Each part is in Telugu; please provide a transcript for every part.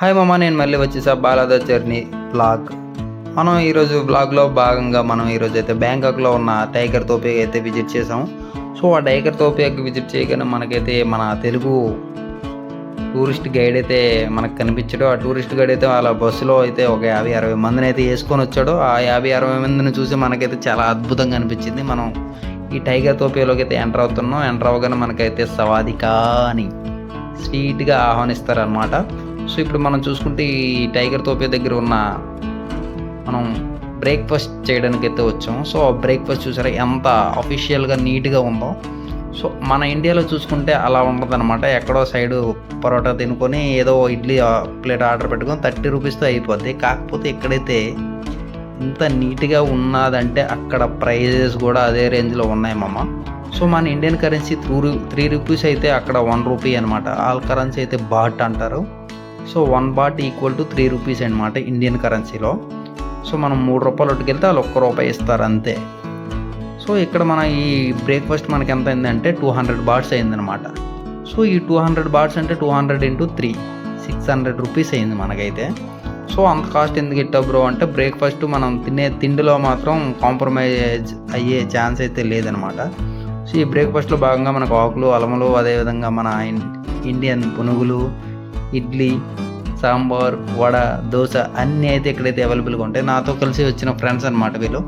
హాయ్ మామ, నేను మళ్ళీ వచ్చేసా బాలాద జర్నీ బ్లాగ్. మనం ఈరోజు బ్లాగ్లో భాగంగా మనం ఈరోజు అయితే బ్యాంకాక్లో ఉన్న టైగర్ తోపి అయితే విజిట్ చేసాం. సో ఆ టైగర్ తోపికి విజిట్ చేయగానే మనకైతే మన తెలుగు టూరిస్ట్ గైడ్ అయితే మనకు కనిపించాడు. ఆ టూరిస్ట్ గైడ్ అయితే వాళ్ళ బస్సులో అయితే ఒక 50-60 మందిని అయితే వేసుకొని వచ్చాడు. ఆ 50-60 మందిని చూసి మనకైతే చాలా అద్భుతంగా అనిపించింది. మనం ఈ టైగర్ తోపిలోకి అయితే ఎంటర్ అవుతున్నాం. ఎంటర్ అవ్వగానే మనకైతే సవాదికా అని స్వీట్గా ఆహ్వానిస్తారనమాట. సో ఇప్పుడు మనం చూసుకుంటే ఈ టైగర్ తోపే దగ్గర ఉన్న మనం బ్రేక్ఫాస్ట్ చేయడానికి అయితే వచ్చాం. సో ఆ బ్రేక్ఫాస్ట్ చూసారా ఎంత అఫీషియల్గా నీట్గా ఉందో. సో మన ఇండియాలో చూసుకుంటే అలా ఉండదన్నమాట. ఎక్కడో సైడు పరోటా తినుకొని ఏదో ఇడ్లీ ప్లేట్ ఆర్డర్ పెట్టుకొని 30 రూపీస్తో అయిపోద్ది. కాకపోతే ఎక్కడైతే ఇంత నీట్గా ఉన్నదంటే అక్కడ ప్రైజెస్ కూడా అదే రేంజ్లో ఉన్నాయి మామ. సో మన ఇండియన్ కరెన్సీ 3 రూపీస్ అయితే అక్కడ 1 రూపీ అనమాట. ఆల్ కరెన్సీ అయితే బాట్ అంటారు. So 1 baht equal to 3 rupees అనమాట ఇండియన్ కరెన్సీలో. సో మనం 3 రూపాయలు ఒట్టుకెళ్తే వాళ్ళు 1 రూపాయి ఇస్తారు అంతే. సో ఇక్కడ మన ఈ బ్రేక్ఫాస్ట్ మనకి ఎంత అయిందంటే 200 బాట్స్ అయిందనమాట. సో ఈ 200 బాట్స్ అంటే 200 × 3 600 రూపీస్ అయింది మనకైతే. సో అంత కాస్ట్ ఎందుకు ఇట్టావు బ్రో అంటే బ్రేక్ఫాస్ట్ మనం తినే తిండిలో మాత్రం కాంప్రమైజ్ అయ్యే ఛాన్స్ అయితే లేదనమాట. సో ఈ బ్రేక్ఫాస్ట్లో భాగంగా మనకు ఆకులు అలములు, అదేవిధంగా మన ఇండియన్ పునుగులు, ఇడ్లీ, సాంబార్, వడ, దోశ అన్నీ అయితే ఇక్కడైతే అవైలబుల్గా ఉంటాయి. నాతో కలిసి వచ్చిన ఫ్రెండ్స్ అనమాట వీళ్ళు.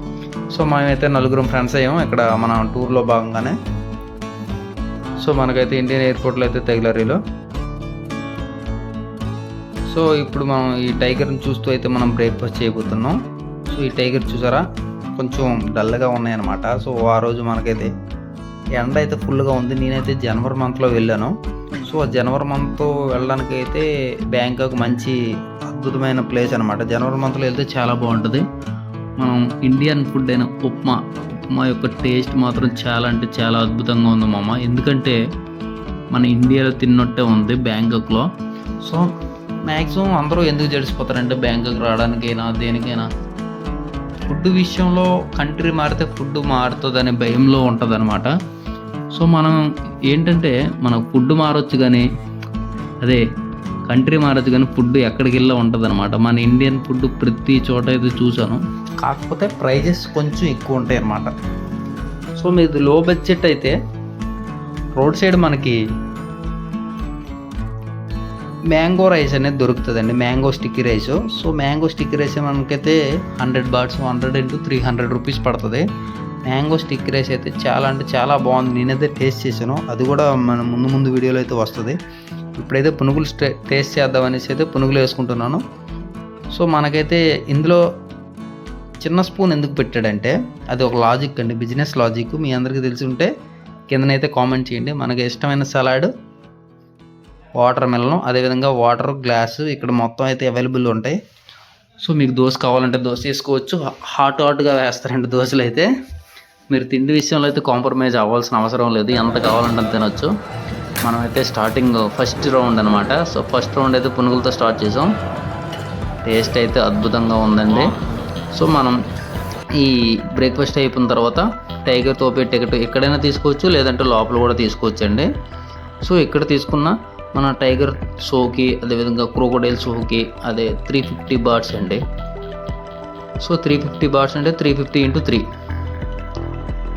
సో మేమైతే 4 ఫ్రెండ్స్ అయ్యాము ఇక్కడ మన టూర్లో భాగంగానే. సో మనకైతే ఇండియన్ ఎయిర్పోర్ట్లో అయితే తగిలారు వీళ్ళు. సో ఇప్పుడు మనం ఈ టైగర్ని చూస్తూ అయితే మనం బ్రేక్ఫాస్ట్ చేయబోతున్నాం. సో ఈ టైగర్ చూసారా కొంచెం డల్గా ఉన్నాయన్నమాట. సో ఆ రోజు మనకైతే ఎండ అయితే ఫుల్గా ఉంది. నేనైతే జనవరి మంత్లో వెళ్ళాను. సో జనవరి మంత్ వెళ్ళడానికి అయితే బ్యాంకాక్ మంచి అద్భుతమైన ప్లేస్ అనమాట. జనవరి మంత్లో వెళ్తే చాలా బాగుంటుంది. మనం ఇండియన్ ఫుడ్ అయిన ఉప్మా యొక్క టేస్ట్ మాత్రం చాలా అంటే చాలా అద్భుతంగా ఉంది మామ. ఎందుకంటే మన ఇండియాలో తిన్నట్టే ఉంది బ్యాంకాక్లో. సో మ్యాక్సిమం అందరూ ఎందుకు జడిసిపోతారంటే బ్యాంకాక్ రావడానికైనా దేనికైనా ఫుడ్ విషయంలో కంట్రీ మారితే ఫుడ్ మారుతుందనే భయంలో ఉంటుంది అనమాట. సో మనం ఏంటంటే మన ఫుడ్ మారొచ్చు కానీ అదే కంట్రీ మారొచ్చు కానీ ఫుడ్ ఎక్కడికి వెళ్ళా ఉంటుంది అనమాట. మన ఇండియన్ ఫుడ్ ప్రతి చోట అయితే చూసాను, కాకపోతే ప్రైజెస్ కొంచెం ఎక్కువ ఉంటాయి అన్నమాట. సో మీది లో బడ్జెట్ అయితే రోడ్ సైడ్ మనకి మ్యాంగో రైస్ అనేది దొరుకుతుందండి, mango sticky rice. So mango sticky rice మనకైతే 100 బాట్స్ 100 × 300 రూపీస్ పడుతుంది. మ్యాంగో స్టిక్కీ రైస్ అయితే చాలా అంటే చాలా బాగుంది. నేనైతే టేస్ట్ చేశాను, అది కూడా మన ముందు వీడియోలో అయితే వస్తుంది. ఇప్పుడైతే పునుగులు టేస్ట్ చేద్దామనేసి అయితే పునుగులు వేసుకుంటున్నాను. సో మనకైతే ఇందులో చిన్న స్పూన్ ఎందుకు పెట్టాడంటే అది ఒక లాజిక్ అండి, బిజినెస్ లాజిక్. మీ అందరికీ తెలిసి ఉంటే కిందనైతే కామెంట్ చేయండి. మనకి ఇష్టమైన సలాడ్, వాటర్ మెలన్, అదేవిధంగా వాటర్ గ్లాసు ఇక్కడ మొత్తం అయితే అవైలబుల్ ఉంటాయి. సో మీకు దోశ కావాలంటే దోశ వేసుకోవచ్చు. హాట్గా వేస్తారండి దోశలు అయితే. మీరు తిండి విషయంలో అయితే కాంప్రమైజ్ అవ్వాల్సిన అవసరం లేదు, ఎంత కావాలంటే అంత తినొచ్చు. మనమైతే స్టార్టింగ్ ఫస్ట్ రౌండ్ అనమాట. సో ఫస్ట్ రౌండ్ అయితే పునుగులతో స్టార్ట్ చేసాం. టేస్ట్ అయితే అద్భుతంగా ఉందండి. సో మనం ఈ బ్రేక్ఫాస్ట్ అయిపోయిన తర్వాత టైగర్ తోపే టికెట్ ఎక్కడైనా తీసుకోవచ్చు, లేదంటే లోపల కూడా తీసుకోవచ్చు అండి. సో ఇక్కడ తీసుకున్న మన టైగర్ షోకి, అదేవిధంగా క్రోకోడైల్ షోకి అదే 350 బాట్స్ అండి. సో 350 బాట్స్ అంటే 350 × 3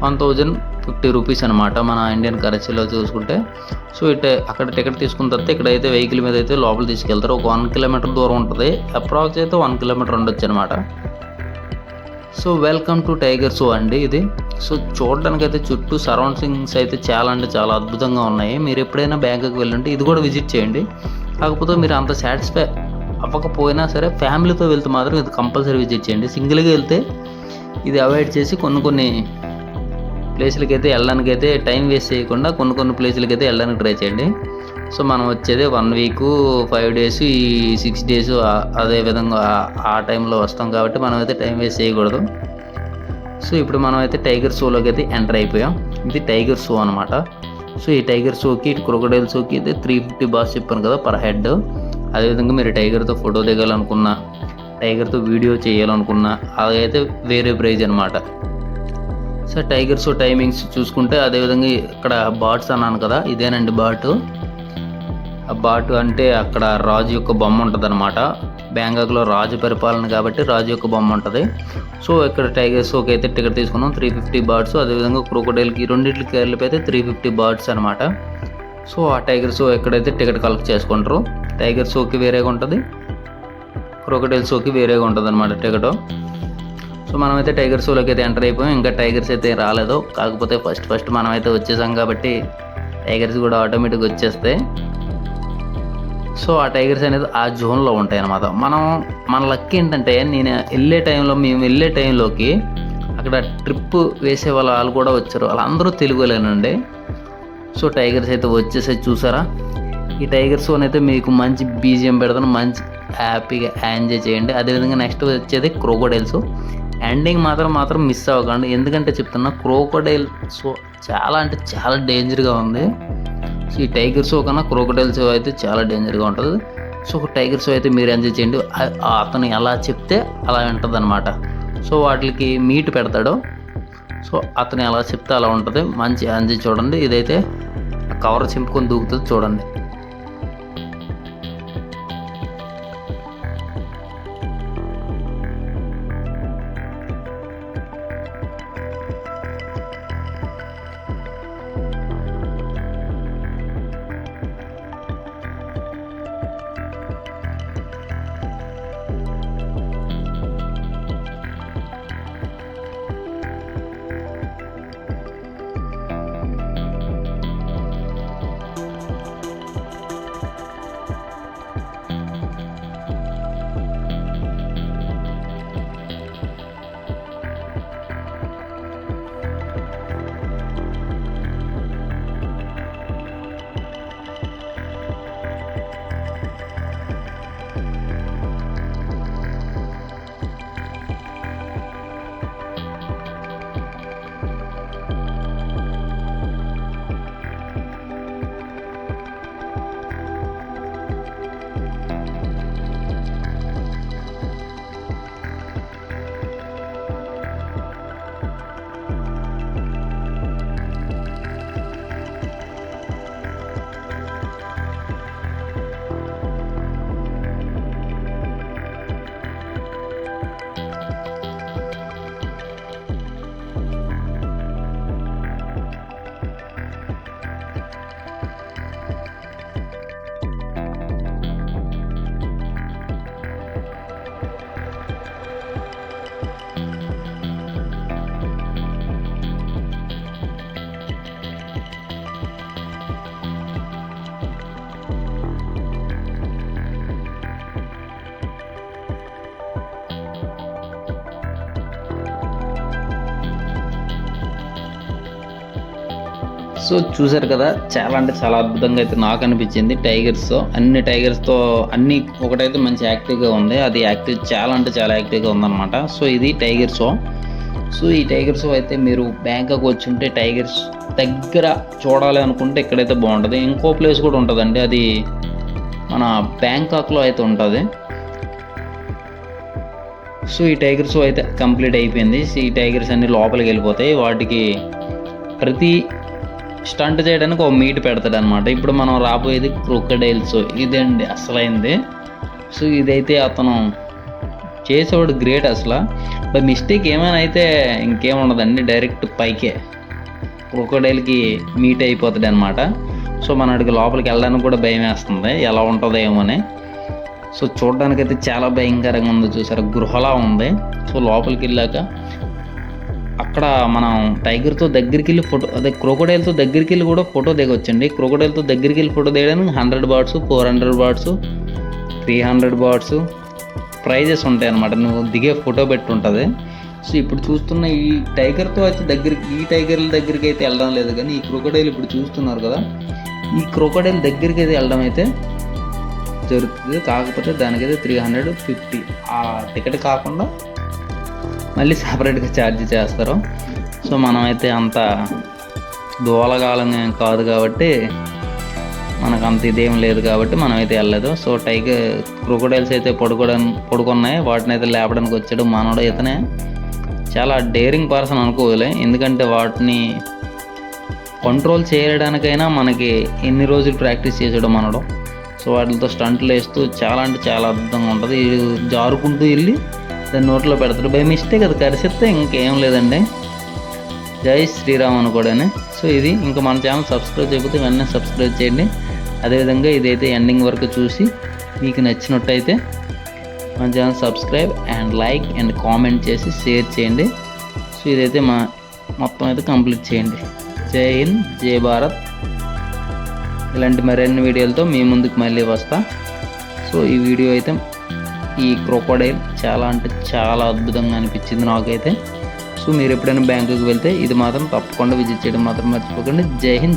1050 రూపీస్ అనమాట మన ఇండియన్ కరెన్సీలో చూసుకుంటే. సో అక్కడ టికెట్ తీసుకున్న తర్వాత ఇక్కడైతే వెహికల్ మీద అయితే లోపల తీసుకెళ్తారు. ఒక 1 కిలోమీటర్ దూరం ఉంటుంది, అప్రాక్స్ అయితే 1 కిలోమీటర్ ఉండొచ్చు అనమాట. So welcome to tiger show అండి ఇది. సో చూడడానికి అయితే చుట్టూ సరౌండింగ్స్ అయితే చాలా అంటే చాలా అద్భుతంగా ఉన్నాయి. మీరు ఎప్పుడైనా బ్యాంకాక్ వెళ్ళంటే ఇది కూడా విజిట్ చేయండి. కాకపోతే మీరు అంత సాటిస్ఫై అవ్వకపోయినా సరే ఫ్యామిలీతో వెళ్తే మాత్రం ఇది కంపల్సరీ విజిట్ చేయండి. సింగిల్గా వెళ్తే ఇది అవాయిడ్ చేసి కొన్ని ప్లేసులకి అయితే వెళ్ళడానికి అయితే టైం వేస్ట్ చేయకుండా కొన్ని ప్లేసులకి అయితే వెళ్ళడానికి ట్రై చేయండి. సో మనం వచ్చేది 1 వీక్ 5 డేస్ ఈ 6 డేస్ అదేవిధంగా ఆ టైంలో వస్తాం కాబట్టి మనం అయితే టైం వేస్ట్ చేయకూడదు. సో ఇప్పుడు మనం అయితే టైగర్ షోలోకి అయితే ఎంటర్ అయిపోయాం. ఇది టైగర్ షో అనమాట. సో ఈ టైగర్ షోకి క్రొకోడైల్ షోకి అయితే 350 బాట్స్ చెప్పాను కదా పర్ హెడ్. అదేవిధంగా మీరు టైగర్తో ఫోటో దిగాలనుకున్నా, టైగర్తో వీడియో చేయాలనుకున్నా అదైతే వేరే ప్రైజ్ అనమాట. సో టైగర్ షో టైమింగ్స్ చూసుకుంటే అదేవిధంగా ఇక్కడ బాట్స్ అన్నాను కదా, ఇదేనండి బాట్. బాటు అంటే అక్కడ రాజు యొక్క బొమ్మ ఉంటుంది అనమాట. బ్యాంకాక్లో రాజు పరిపాలన కాబట్టి రాజు యొక్క బొమ్మ ఉంటుంది. సో ఇక్కడ టైగర్ షోకి అయితే టికెట్ తీసుకున్నాం 350 బాట్స్. అదేవిధంగా క్రోకోడైల్కి రెండింటికి కలిపి అయితే 350 బాట్స్ అనమాట. సో ఆ టైగర్ షో ఎక్కడైతే టికెట్ కలెక్ట్ చేసుకుంటారో టైగర్ షోకి వేరేగా ఉంటుంది, క్రోకోడైల్ షోకి వేరేగా ఉంటుంది అనమాట టికెట్. సో మనమైతే టైగర్ షోలోకి అయితే ఎంటర్ అయిపోయాం. ఇంకా టైగర్స్ అయితే రాలేదు, కాకపోతే ఫస్ట్ మనమైతే వచ్చేసాం కాబట్టి టైగర్స్ కూడా ఆటోమేటిక్గా వచ్చేస్తాయి. సో ఆ టైగర్స్ అనేది ఆ జోన్లో ఉంటాయి అన్నమాట. మన లక్ ఏంటంటే మేము వెళ్ళే టైంలోకి అక్కడ ట్రిప్ వేసే వాళ్ళు కూడా వచ్చారు. వాళ్ళందరూ తెలుగులేనండి. సో టైగర్స్ అయితే వచ్చేసి చూసారా, ఈ టైగర్ షోని అయితే మీకు మంచి బీజిఎం పెడతాను, మంచి హ్యాపీగా ఎంజాయ్ చేయండి. అదేవిధంగా నెక్స్ట్ వచ్చేది క్రోకోడైల్స్. ఎండింగ్ మాత్రం మిస్ అవ్వకండి, ఎందుకంటే చెప్తున్నా క్రోకోడైల్ షో చాలా అంటే చాలా డేంజర్గా ఉంది. సో ఈ టైగర్ షో కన్నా క్రోకోడైల్ షో అయితే చాలా డేంజర్గా ఉంటుంది. సో టైగర్ షో అయితే మీరు ఎంజాయ్ చేయండి. అతను ఎలా చెప్తే అలా ఉంటుంది అనమాట. సో వాటికి మీట్ పెడతాడు. సో అతను ఎలా చెప్తే అలా ఉంటుంది, మంచి ఎంజాయ్ చూడండి. ఇదైతే కవర్ చింపుకొని దూకుతుంది చూడండి. సో చూసారు కదా, చాలా అంటే చాలా అద్భుతంగా అయితే నాకు అనిపించింది. అన్ని టైగర్స్తో అన్ని ఒకటైతే మంచి యాక్టివ్గా ఉంది, అది చాలా అంటే చాలా యాక్టివ్గా ఉందన్నమాట. సో ఇది టైగర్ షో. సో ఈ టైగర్ షో అయితే మీరు బ్యాంకాక్ వచ్చి ఉంటే టైగర్స్ దగ్గర చూడాలి అనుకుంటే ఇక్కడైతే బాగుంటుంది. ఇంకో ప్లేస్ కూడా ఉంటుందండి, అది మన బ్యాంకాక్లో అయితే ఉంటుంది. సో ఈ టైగర్ షో అయితే కంప్లీట్ అయిపోయింది. ఈ టైగర్స్ అన్ని లోపలికి వెళ్ళిపోతాయి. వాటికి ప్రతి స్టంట్ చేయడానికి ఒక మీట్ పెడతాడు అనమాట. ఇప్పుడు మనం రాబోయేది క్రోకోడైల్స్. ఇదండి అసలైంది. సో ఇదైతే అతను చేసేవాడు గ్రేట్ అసలు. బై మిస్టేక్ ఏమైనా అయితే ఇంకేముండదండి, డైరెక్ట్ పైకే క్రోకోడైల్కి మీట్ అయిపోతాడు అనమాట. సో మనకి లోపలికి వెళ్ళడానికి కూడా భయం వేస్తుంది, ఎలా ఉంటుందో ఏమోని. సో చూడడానికైతే చాలా భయంకరంగా ఉంది. చూసారా, గృహలా ఉంది. సో లోపలికి వెళ్ళాక అక్కడ మనం టైగర్తో దగ్గరికి వెళ్ళి క్రోకోడైల్తో దగ్గరికి వెళ్ళి కూడా ఫోటో దిగొచ్చండి. క్రోకోడైల్తో దగ్గరికి వెళ్ళి ఫోటో దిగడానికి 100 బాట్స్, 400 బాట్స్, 300 బాట్స్ ప్రైజెస్ ఉంటాయి అన్నమాట. నువ్వు దిగే ఫోటో పెట్టి ఉంటుంది. సో ఇప్పుడు చూస్తున్న ఈ టైగర్తో అయితే ఈ టైగర్ల దగ్గరికి అయితే వెళ్ళడం లేదు, కానీ ఈ క్రోకోడైల్ ఇప్పుడు చూస్తున్నారు కదా, ఈ క్రోకోడైల్ దగ్గరికి అయితే వెళ్ళడం అయితే జరుగుతుంది. కాకపోతే దానికైతే 350 ఆ టికెట్ కాకుండా మళ్ళీ సపరేట్గా ఛార్జ్ చేస్తారు. సో మనమైతే అంత దోలగాలం కాదు కాబట్టి మనకు అంత ఇదేం లేదు కాబట్టి మనమైతే వెళ్ళలేదు. సో క్రోకోడైల్స్ అయితే పడుకున్నాయి, వాటిని అయితే లేపడానికి వచ్చాడు మనోడు. ఇతనే చాలా డేరింగ్ పర్సన్ అనుకోలే, ఎందుకంటే వాటిని కంట్రోల్ చేయడానికైనా మనకి ఎన్ని రోజులు ప్రాక్టీస్ చేసాడు మనోడు. సో వాటితో స్టంట్లు వేస్తూ చాలా అంటే చాలా అద్భుతంగా ఉంటుంది. జారుకుంటూ వెళ్ళి దాన్ని నోట్లో పెడతాడు. బై మిస్టేక్ అది కరిసిస్తే ఇంకేం లేదండి. జై శ్రీరామ్ అనుకోడని. సో ఇది ఇంకా మన ఛానల్ సబ్స్క్రైబ్ చేయకపోతే వెంటనే సబ్స్క్రైబ్ చేయండి. అదేవిధంగా ఇదైతే ఎండింగ్ వరకు చూసి మీకు నచ్చినట్టయితే మన channel subscribe and like and comment చేసి షేర్ చేయండి. సో ఇదైతే మొత్తం అయితే కంప్లీట్ చేయండి. జై హింద్, జై భారత్. ఇలాంటి మరిన్ని వీడియోలతో మీ ముందుకు మళ్ళీ వస్తా. సో ఈ వీడియో అయితే ఈ క్రొకోడైల్ చాలా అంటే చాలా అద్భుతంగా అనిపించింది నాకైతే. సో మీరు ఎప్పుడైనా బ్యాంకుకి వెళ్తే ఇది మాత్రం తప్పకుండా విజిట్ చేయడం మాత్రం మర్చిపోకండి. జై హింద్.